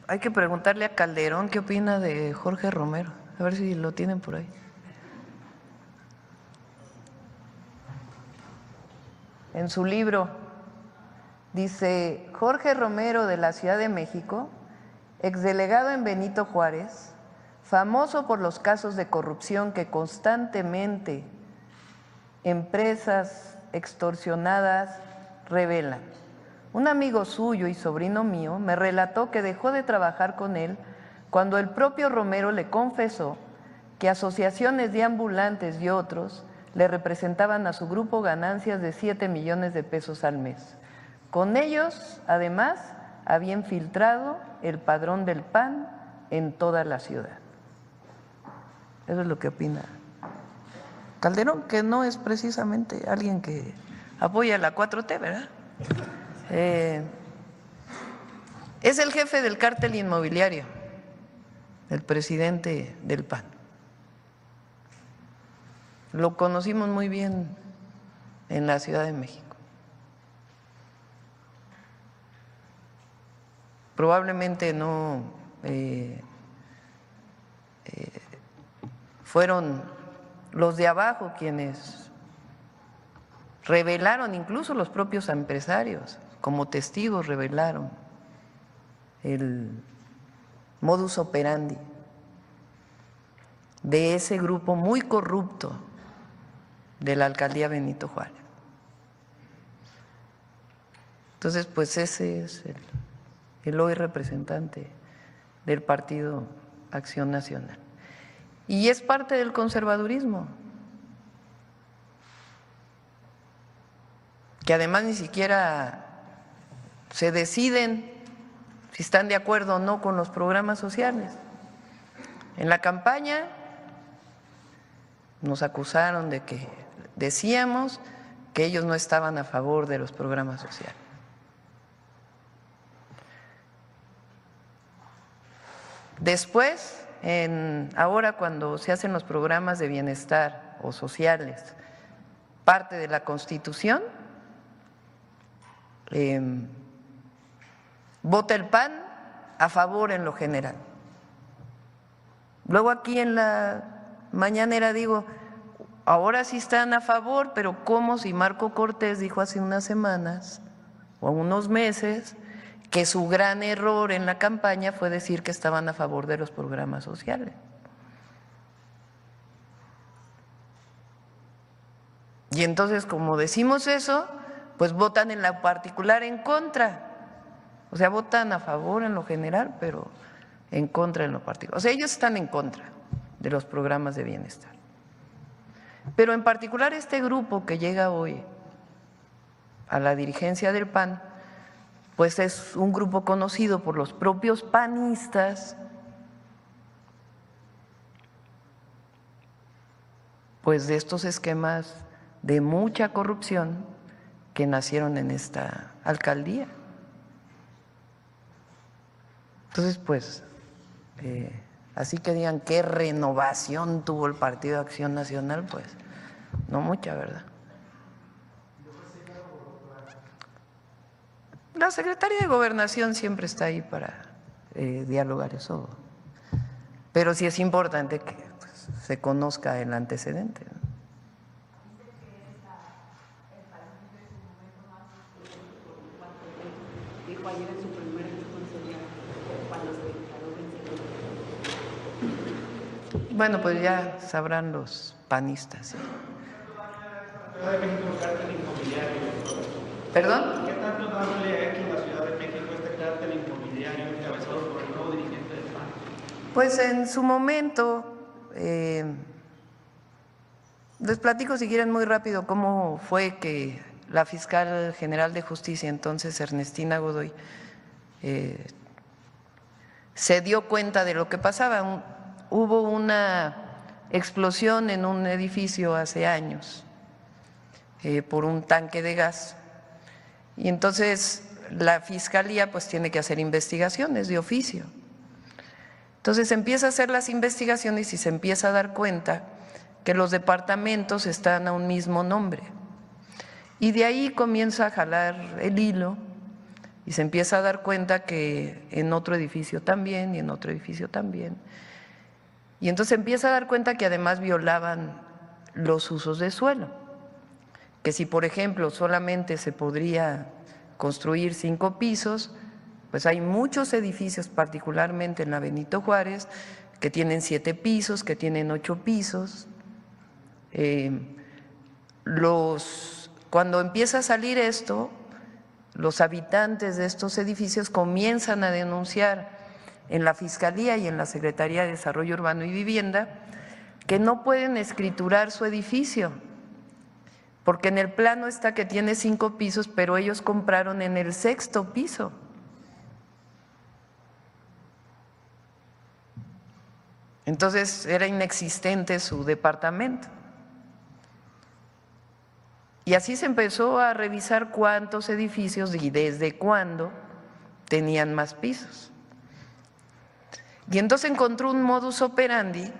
hay que preguntarle a Calderón qué opina de Jorge Romero, a ver si lo tienen por ahí. En su libro dice: Jorge Romero, de la Ciudad de México, exdelegado en Benito Juárez, famoso por los casos de corrupción que constantemente empresas extorsionadas revelan. Un amigo suyo y sobrino mío me relató que dejó de trabajar con él cuando el propio Romero le confesó que asociaciones de ambulantes y otros le representaban a su grupo ganancias de 7 millones de pesos al mes. Con ellos, además, había infiltrado el padrón del PAN en toda la ciudad. Eso es lo que opina Calderón, que no es precisamente alguien que apoya la 4T, ¿verdad? Es el jefe del cártel inmobiliario, el presidente del PAN. Lo conocimos muy bien en la Ciudad de México. Probablemente no fueron los de abajo quienes revelaron, incluso los propios empresarios, como testigos revelaron el modus operandi de ese grupo muy corrupto de la alcaldía Benito Juárez. Entonces, pues ese es el hoy representante del Partido Acción Nacional. Y es parte del conservadurismo, que además ni siquiera se deciden si están de acuerdo o no con los programas sociales. En la campaña nos acusaron de que decíamos que ellos no estaban a favor de los programas sociales. Después, ahora cuando se hacen los programas de bienestar o sociales, parte de la Constitución, vota el PAN a favor en lo general. Luego aquí en la mañanera digo, ahora sí están a favor, pero ¿cómo si Marco Cortés dijo hace unas semanas o unos meses que su gran error en la campaña fue decir que estaban a favor de los programas sociales? Y entonces, como decimos eso, pues votan en lo particular en contra. O sea, votan a favor en lo general, pero en contra en lo particular. O sea, ellos están en contra de los programas de bienestar. Pero en particular este grupo que llega hoy a la dirigencia del PAN, pues es un grupo conocido por los propios panistas, pues de estos esquemas de mucha corrupción que nacieron en esta alcaldía. Entonces, pues, así que digan qué renovación tuvo el Partido de Acción Nacional, pues no mucha, ¿verdad? La Secretaría de Gobernación siempre está ahí para dialogar eso, pero sí es importante que pues, se conozca el antecedente, ¿no? Dijo ayer en su primer discurso cuando se declaró vencedor. Bueno, pues ya sabrán los panistas. ¿Sí? ¿Perdón? ¿Qué tanto daño le ha hecho a la Ciudad de México este cártel inmobiliario encabezado por el nuevo dirigente del PAN? Pues en su momento, les platico si quieren muy rápido cómo fue que la fiscal general de justicia, entonces Ernestina Godoy, se dio cuenta de lo que pasaba. Hubo una explosión en un edificio hace años por un tanque de gas y entonces la fiscalía pues tiene que hacer investigaciones de oficio. Entonces empieza a hacer las investigaciones y se empieza a dar cuenta que los departamentos están a un mismo nombre. Y de ahí comienza a jalar el hilo Y se empieza a dar cuenta que en otro edificio también y en otro edificio también. Y entonces empieza a dar cuenta que además violaban los usos de suelo, que si por ejemplo solamente se podría construir 5 pisos, pues hay muchos edificios, particularmente en la Benito Juárez, que tienen 7 pisos, que tienen 8 pisos. Cuando empieza a salir esto, los habitantes de estos edificios comienzan a denunciar en la Fiscalía y en la Secretaría de Desarrollo Urbano y Vivienda que no pueden escriturar su edificio, porque en el plano está que tiene 5 pisos, pero ellos compraron en el 6º piso. Entonces era inexistente su departamento. Y así se empezó a revisar cuántos edificios y desde cuándo tenían más pisos. Y entonces encontró un modus operandi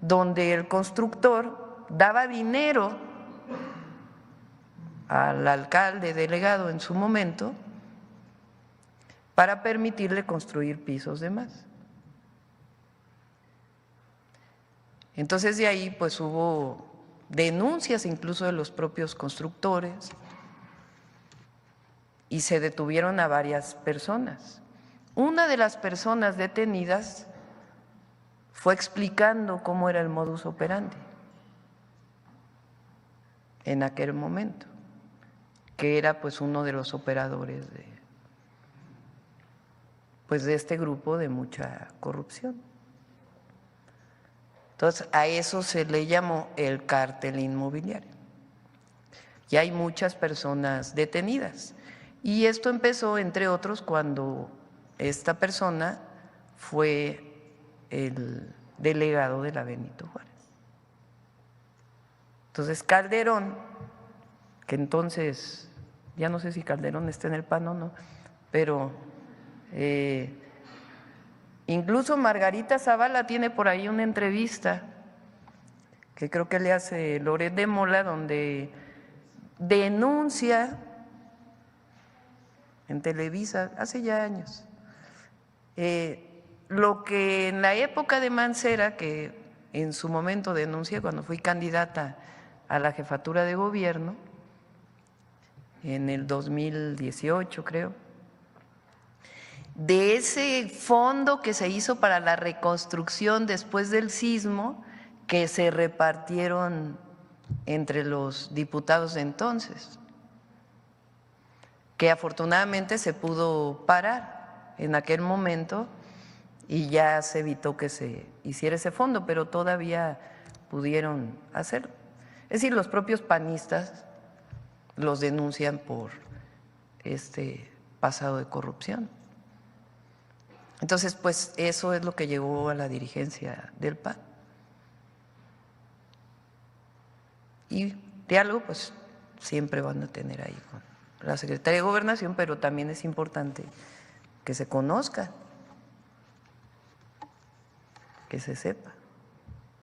donde el constructor daba dinero al alcalde delegado en su momento para permitirle construir pisos de más. Entonces de ahí pues hubo denuncias incluso de los propios constructores y se detuvieron a varias personas. Una de las personas detenidas fue explicando cómo era el modus operandi en aquel momento, que era pues uno de los operadores de este grupo de mucha corrupción. Entonces a eso se le llamó el cártel inmobiliario. Y hay muchas personas detenidas. Y esto empezó, entre otros, cuando esta persona fue el delegado de la Benito Juárez. Entonces Calderón, que entonces, ya no sé si Calderón está en el PAN o no, pero incluso Margarita Zavala tiene por ahí una entrevista que creo que le hace Loret de Mola, donde denuncia en Televisa, hace ya años, lo que en la época de Mancera, que en su momento denuncié cuando fui candidata a la jefatura de gobierno, en el 2018 creo, de ese fondo que se hizo para la reconstrucción después del sismo, que se repartieron entre los diputados de entonces, que afortunadamente se pudo parar en aquel momento y ya se evitó que se hiciera ese fondo, pero todavía pudieron hacerlo. Es decir, los propios panistas los denuncian por este pasado de corrupción. Entonces, pues eso es lo que llevó a la dirigencia del PAN. Y diálogo, pues siempre van a tener ahí con la Secretaría de Gobernación, pero también es importante que se conozca, que se sepa.